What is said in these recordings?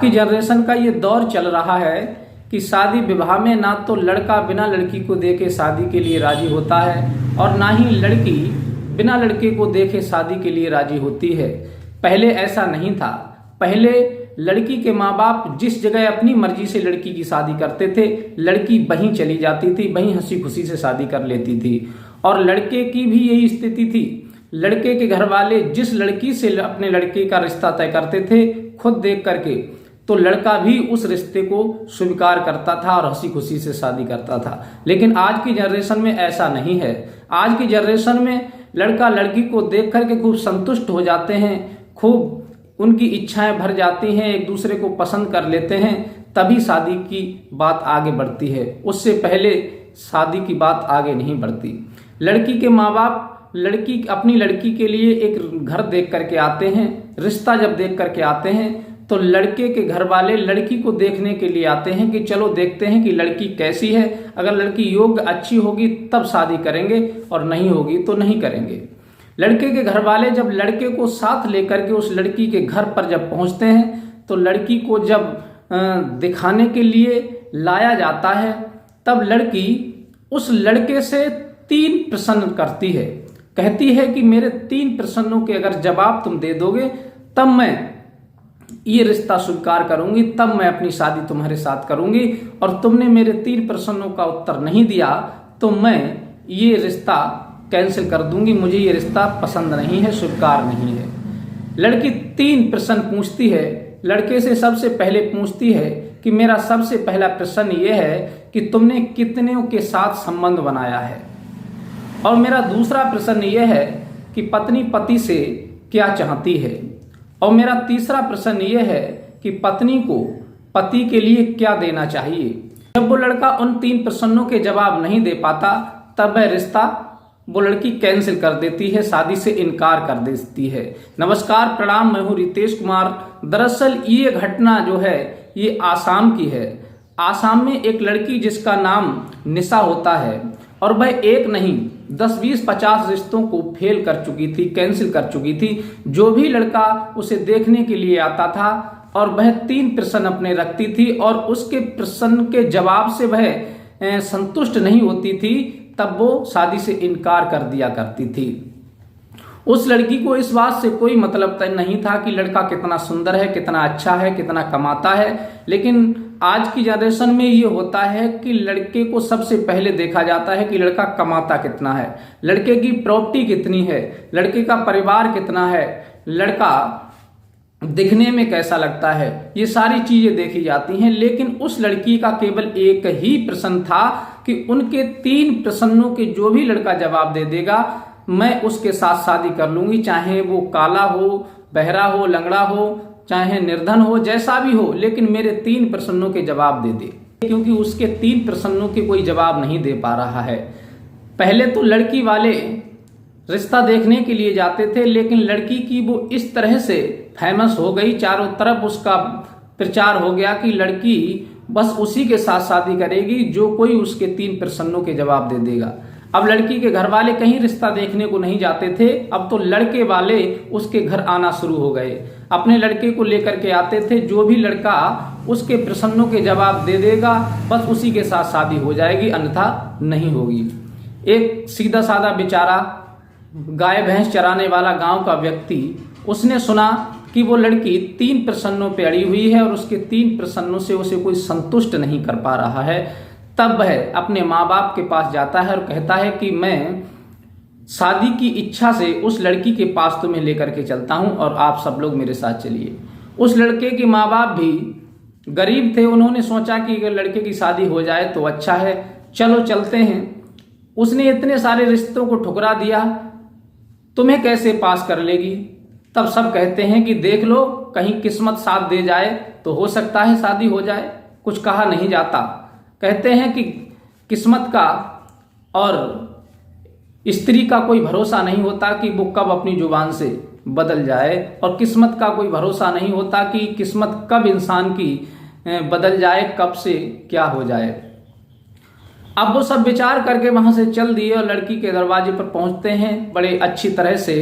की जनरेशन का ये दौर चल रहा है कि शादी विवाह में ना तो लड़का बिना लड़की को देखे शादी के लिए राजी होता है और ना ही लड़की बिना लड़के को देखे शादी के लिए राजी होती है। पहले ऐसा नहीं था। पहले लड़की के माँ बाप जिस जगह अपनी मर्जी से लड़की की शादी करते थे, लड़की वहीं चली जाती थी, वहीं हंसी खुशी से शादी कर लेती थी। और लड़के की भी यही स्थिति थी। लड़के के घर वाले जिस लड़की से अपने लड़के का रिश्ता तय करते थे, खुद देख करके, तो लड़का भी उस रिश्ते को स्वीकार करता था और हंसी खुशी से शादी करता था। लेकिन आज की जनरेशन में ऐसा नहीं है। आज की जनरेशन में लड़का लड़की को देख करके खूब संतुष्ट हो जाते हैं, खूब उनकी इच्छाएं भर जाती हैं, एक दूसरे को पसंद कर लेते हैं, तभी शादी की बात आगे बढ़ती है। उससे पहले शादी की बात आगे नहीं बढ़ती। लड़की के माँ बाप अपनी लड़की के लिए एक घर देख करके आते हैं, रिश्ता जब देख करके आते हैं तो लड़के के घर वाले लड़की को देखने के लिए आते हैं कि चलो देखते हैं कि लड़की कैसी है, अगर लड़की योग्य अच्छी होगी तब शादी करेंगे और नहीं होगी तो नहीं करेंगे। लड़के के घर वाले जब लड़के को साथ लेकर के उस लड़की के घर पर जब पहुंचते हैं तो लड़की को जब दिखाने के लिए लाया जाता है, तब लड़की उस लड़के से 3 प्रश्न करती है। कहती है कि मेरे 3 प्रश्नों के अगर जवाब तुम दे दोगे तब मैं ये रिश्ता स्वीकार करूंगी, तब मैं अपनी शादी तुम्हारे साथ करूंगी, और तुमने मेरे 3 प्रश्नों का उत्तर नहीं दिया तो मैं ये रिश्ता कैंसिल कर दूंगी, मुझे ये रिश्ता पसंद नहीं है, स्वीकार नहीं है। लड़की 3 प्रश्न पूछती है। लड़के से सबसे पहले पूछती है कि मेरा सबसे पहला प्रश्न ये है कि तुमने कितने के साथ संबंध बनाया है, और मेरा दूसरा प्रश्न ये है कि पत्नी पति से क्या चाहती है, और मेरा तीसरा प्रश्न ये है कि पत्नी को पति के लिए क्या देना चाहिए। जब वो लड़का उन 3 प्रश्नों के जवाब नहीं दे पाता तब वह रिश्ता वो लड़की कैंसिल कर देती है, शादी से इनकार कर देती है। नमस्कार, प्रणाम, मैं हूँ रितेश कुमार। दरअसल ये घटना जो है ये आसाम की है। आसाम में एक लड़की जिसका नाम निशा होता है और वह एक नहीं 10, 20, 50 रिश्तों को फेल कर चुकी थी, कैंसिल कर चुकी थी। जो भी लड़का उसे देखने के लिए आता था और वह 3 प्रश्न अपने रखती थी और उसके प्रश्न के जवाब से वह संतुष्ट नहीं होती थी, तब वो शादी से इनकार कर दिया करती थी। उस लड़की को इस बात से कोई मतलब नहीं था कि लड़का कितना सुंदर है, कितना अच्छा है, कितना कमाता है। लेकिन आज की जनरेशन में ये होता है कि लड़के को सबसे पहले देखा जाता है कि लड़का कमाता कितना है, लड़के की प्रॉपर्टी कितनी है, लड़के का परिवार कितना है, लड़का दिखने में कैसा लगता है, ये सारी चीजें देखी जाती हैं। लेकिन उस लड़की का केवल एक ही प्रश्न था कि उनके 3 प्रश्नों के जो भी लड़का जवाब दे देगा मैं उसके साथ शादी कर लूंगी, चाहे वो काला हो, बहरा हो, लंगड़ा हो, चाहे निर्धन हो, जैसा भी हो, लेकिन मेरे 3 प्रश्नों के जवाब दे दे। क्योंकि उसके 3 प्रश्नों के कोई जवाब नहीं दे पा रहा है। पहले तो लड़की वाले रिश्ता देखने के लिए जाते थे, लेकिन लड़की की वो इस तरह से फेमस हो गई, चारों तरफ उसका प्रचार हो गया कि लड़की बस उसी के साथ शादी करेगी जो कोई उसके 3 प्रश्नों के जवाब दे देगा। अब लड़की के घर वाले कहीं रिश्ता देखने को नहीं जाते थे, अब तो लड़के वाले उसके घर आना शुरू हो गए, अपने लड़के को लेकर के आते थे। जो भी लड़का उसके प्रश्नों के जवाब दे देगा बस उसी के साथ शादी हो जाएगी, अन्यथा नहीं होगी। एक सीधा साधा बेचारा गाय भैंस चराने वाला गांव का व्यक्ति, उसने सुना कि वो लड़की 3 प्रश्नों पे अड़ी हुई है और उसके 3 प्रश्नों से उसे कोई संतुष्ट नहीं कर पा रहा है। तब वह अपने माँ बाप के पास जाता है और कहता है कि मैं शादी की इच्छा से उस लड़की के पास तुम्हें लेकर के चलता हूं और आप सब लोग मेरे साथ चलिए। उस लड़के के माँ बाप भी गरीब थे, उन्होंने सोचा कि अगर लड़के की शादी हो जाए तो अच्छा है, चलो चलते हैं। उसने इतने सारे रिश्तों को ठुकरा दिया, तुम्हें कैसे पास कर लेगी। तब सब कहते हैं कि देख लो, कहीं किस्मत साथ दे जाए तो हो सकता है शादी हो जाए, कुछ कहा नहीं जाता। कहते हैं कि किस्मत का और स्त्री का कोई भरोसा नहीं होता कि वो कब अपनी जुबान से बदल जाए, और किस्मत का कोई भरोसा नहीं होता कि किस्मत कब इंसान की बदल जाए, कब से क्या हो जाए। अब वो सब विचार करके वहां से चल दिए और लड़की के दरवाजे पर पहुंचते हैं। बड़े अच्छी तरह से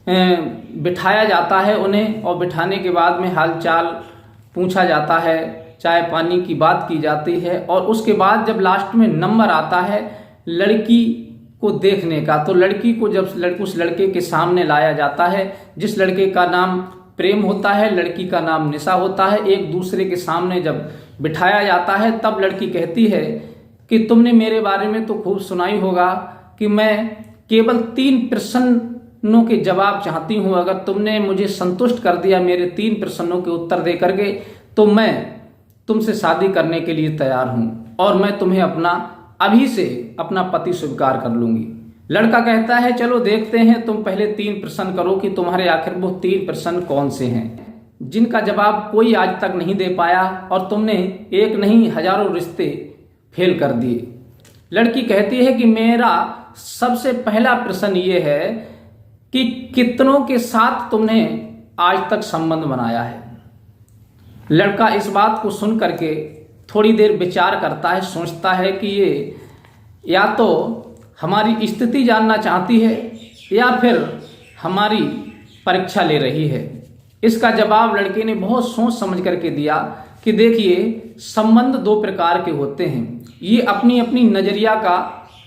बिठाया जाता है उन्हें, और बिठाने के बाद में हालचाल पूछा जाता है, चाय पानी की बात की जाती है, और उसके बाद जब लास्ट में नंबर आता है लड़की को देखने का, तो लड़की को जब उस लड़के के सामने लाया जाता है, जिस लड़के का नाम प्रेम होता है, लड़की का नाम निशा होता है, एक दूसरे के सामने जब बिठाया जाता है, तब लड़की कहती है कि तुमने मेरे बारे में तो खूब सुनाई होगा कि मैं केवल 3 प्रश्नों के जवाब चाहती हूँ। अगर तुमने मुझे संतुष्ट कर दिया मेरे 3 प्रश्नों के उत्तर दे करके, तो मैं तुमसे शादी करने के लिए तैयार हूँ और मैं तुम्हें अभी से अपना पति स्वीकार कर लूंगी। लड़का कहता है चलो देखते हैं, तुम पहले 3 प्रश्न करो कि तुम्हारे आखिर वो 3 प्रश्न कौन से हैं जिनका जवाब कोई आज तक नहीं दे पाया और तुमने एक नहीं हजारों रिश्ते फेल कर दिए। लड़की कहती है कि मेरा सबसे पहला प्रश्न ये है कि कितनों के साथ तुमने आज तक संबंध बनाया है। लड़का इस बात को सुन करके थोड़ी देर विचार करता है, सोचता है कि ये या तो हमारी स्थिति जानना चाहती है या फिर हमारी परीक्षा ले रही है। इसका जवाब लड़के ने बहुत सोच समझ करके दिया कि देखिए, संबंध 2 प्रकार के होते हैं, ये अपनी अपनी नजरिया का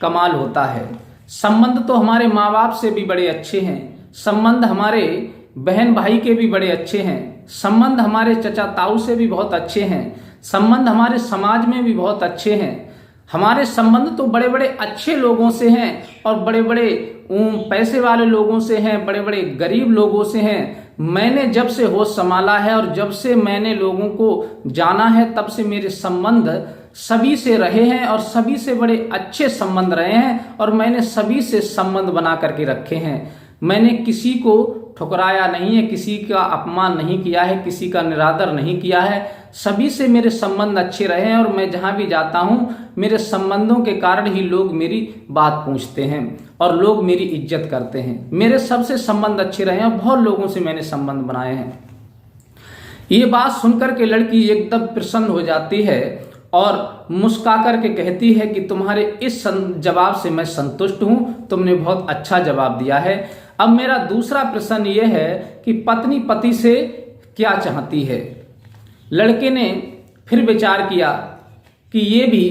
कमाल होता है। संबंध तो हमारे माँ बाप से भी बड़े अच्छे हैं, संबंध हमारे बहन भाई के भी बड़े अच्छे हैं, संबंध हमारे चचा ताऊ से भी बहुत अच्छे हैं, संबंध हमारे समाज में भी बहुत अच्छे हैं। हमारे संबंध तो बड़े बड़े अच्छे लोगों से हैं और बड़े बड़े पैसे वाले लोगों से हैं, बड़े बड़े गरीब लोगों से हैं। मैंने जब से होश संभाला है और जब से मैंने लोगों को जाना है, तब से मेरे संबंध सभी से रहे हैं और सभी से बड़े अच्छे संबंध रहे हैं और मैंने सभी से संबंध बना करके रखे हैं। मैंने किसी को ठुकराया नहीं है, किसी का अपमान नहीं किया है, किसी का निरादर नहीं किया है। सभी से मेरे संबंध अच्छे रहे हैं और मैं जहां भी जाता हूं, मेरे संबंधों के कारण ही लोग मेरी बात पूछते हैं और लोग मेरी इज्जत करते हैं। मेरे सबसे संबंध अच्छे रहे हैं और बहुत लोगों से मैंने संबंध बनाए हैं। ये बात सुनकर के लड़की एकदम प्रसन्न हो जाती है और मुस्कुरा करके कहती है कि तुम्हारे इस जवाब से मैं संतुष्ट हूं, तुमने बहुत अच्छा जवाब दिया है। अब मेरा दूसरा प्रश्न यह है कि पत्नी पति से क्या चाहती है। लड़के ने फिर विचार किया कि ये भी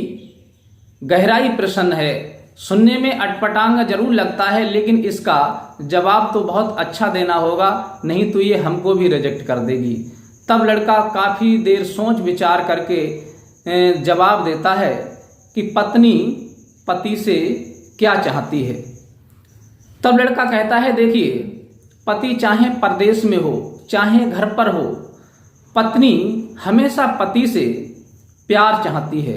गहराई प्रश्न है, सुनने में अटपटांगा जरूर लगता है, लेकिन इसका जवाब तो बहुत अच्छा देना होगा, नहीं तो ये हमको भी रिजेक्ट कर देगी। तब लड़का काफी देर सोच विचार करके जवाब देता है कि पत्नी पति से क्या चाहती है। तब लड़का कहता है देखिए, पति चाहे परदेश में हो चाहे घर पर हो, पत्नी हमेशा पति से प्यार चाहती है।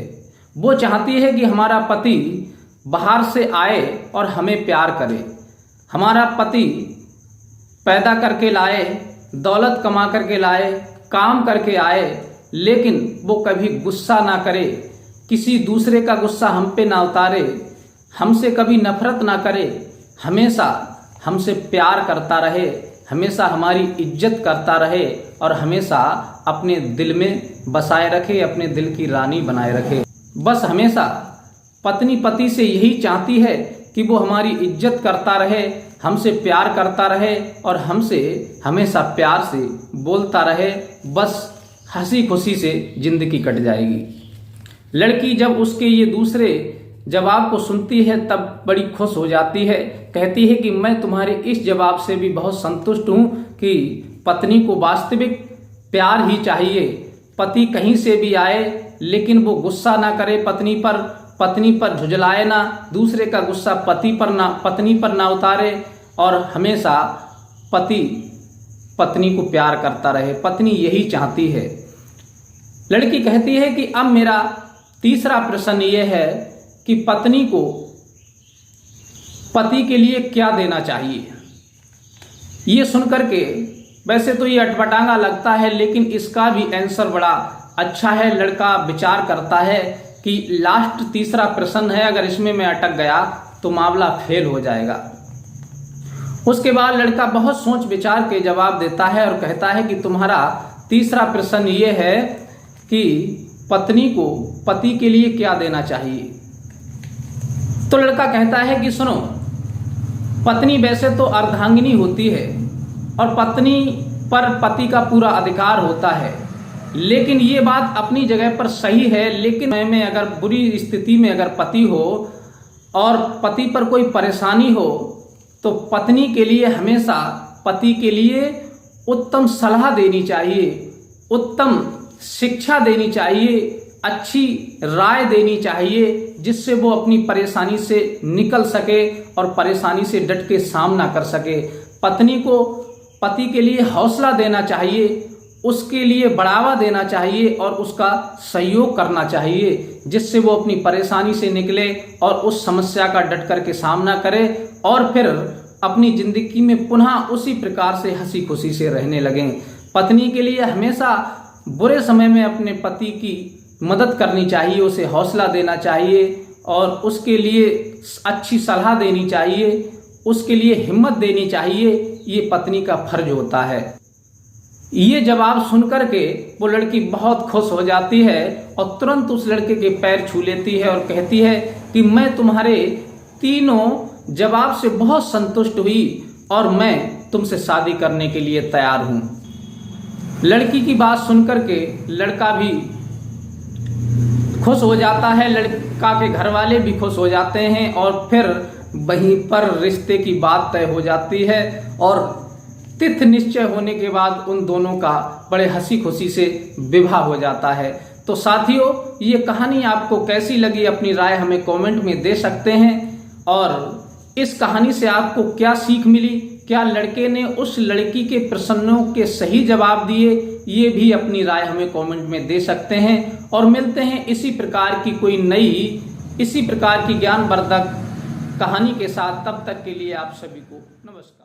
वो चाहती है कि हमारा पति बाहर से आए और हमें प्यार करे, हमारा पति पैदा करके लाए, दौलत कमा करके लाए, काम करके आए, लेकिन वो कभी गुस्सा ना करे, किसी दूसरे का गुस्सा हम पे ना उतारे, हमसे कभी नफरत ना करे, हमेशा हमसे प्यार करता रहे, हमेशा हमारी इज्जत करता रहे और हमेशा अपने दिल में बसाए रखे, अपने दिल की रानी बनाए रखे। बस हमेशा पत्नी पति से यही चाहती है कि वो हमारी इज्जत करता रहे, हमसे प्यार करता रहे और हमसे हमेशा प्यार से बोलता रहे। बस हंसी खुशी से जिंदगी कट जाएगी। लड़की जब उसके ये दूसरे जवाब को सुनती है तब बड़ी खुश हो जाती है, कहती है कि मैं तुम्हारे इस जवाब से भी बहुत संतुष्ट हूँ कि पत्नी को वास्तविक प्यार ही चाहिए। पति कहीं से भी आए लेकिन वो गुस्सा ना करे पत्नी पर झुझलाए ना, दूसरे का गुस्सा पत्नी पर ना उतारे और हमेशा पति पत्नी को प्यार करता रहे। पत्नी यही चाहती है। लड़की कहती है कि अब मेरा तीसरा प्रश्न ये है कि पत्नी को पति के लिए क्या देना चाहिए। ये सुनकर के वैसे तो ये अटपटांगा लगता है, लेकिन इसका भी आंसर बड़ा अच्छा है। लड़का विचार करता है कि लास्ट तीसरा प्रश्न है, अगर इसमें मैं अटक गया तो मामला फेल हो जाएगा। उसके बाद लड़का बहुत सोच विचार के जवाब देता है और कहता है कि तुम्हारा तीसरा प्रश्न ये है कि पत्नी को पति के लिए क्या देना चाहिए। तो लड़का कहता है कि सुनो, पत्नी वैसे तो अर्धांगिनी होती है और पत्नी पर पति का पूरा अधिकार होता है, लेकिन ये बात अपनी जगह पर सही है। लेकिन में अगर बुरी स्थिति में अगर पति हो और पति पर कोई परेशानी हो तो पत्नी के लिए हमेशा पति के लिए उत्तम सलाह देनी चाहिए, उत्तम शिक्षा देनी चाहिए, अच्छी राय देनी चाहिए, जिससे वो अपनी परेशानी से निकल सके और परेशानी से डट के सामना कर सके। पत्नी को पति के लिए हौसला देना चाहिए, उसके लिए बढ़ावा देना चाहिए और उसका सहयोग करना चाहिए, जिससे वो अपनी परेशानी से निकले और उस समस्या का डट कर के सामना करे और फिर अपनी जिंदगी में पुनः उसी प्रकार से हंसी खुशी से रहने लगें। पत्नी के लिए हमेशा बुरे समय में अपने पति की मदद करनी चाहिए, उसे हौसला देना चाहिए और उसके लिए अच्छी सलाह देनी चाहिए, उसके लिए हिम्मत देनी चाहिए। ये पत्नी का फर्ज होता है। ये जवाब सुनकर के वो लड़की बहुत खुश हो जाती है और तुरंत उस लड़के के पैर छू लेती है और कहती है कि मैं तुम्हारे तीनों जवाब से बहुत संतुष्ट हुई और मैं तुमसे शादी करने के लिए तैयार हूं। लड़की की बात सुनकर के लड़का भी खुश हो जाता है, लड़का के घर वाले भी खुश हो जाते हैं और फिर वहीं पर रिश्ते की बात तय हो जाती है और तिथि निश्चय होने के बाद उन दोनों का बड़े हंसी खुशी से विवाह हो जाता है। तो साथियों, ये कहानी आपको कैसी लगी अपनी राय हमें कमेंट में दे सकते हैं और इस कहानी से आपको क्या सीख मिली, क्या लड़के ने उस लड़की के प्रश्नों के सही जवाब दिए, ये भी अपनी राय हमें कमेंट में दे सकते हैं। और मिलते हैं इसी प्रकार की कोई नई, इसी प्रकार की ज्ञानवर्धक कहानी के साथ। तब तक के लिए आप सभी को नमस्कार।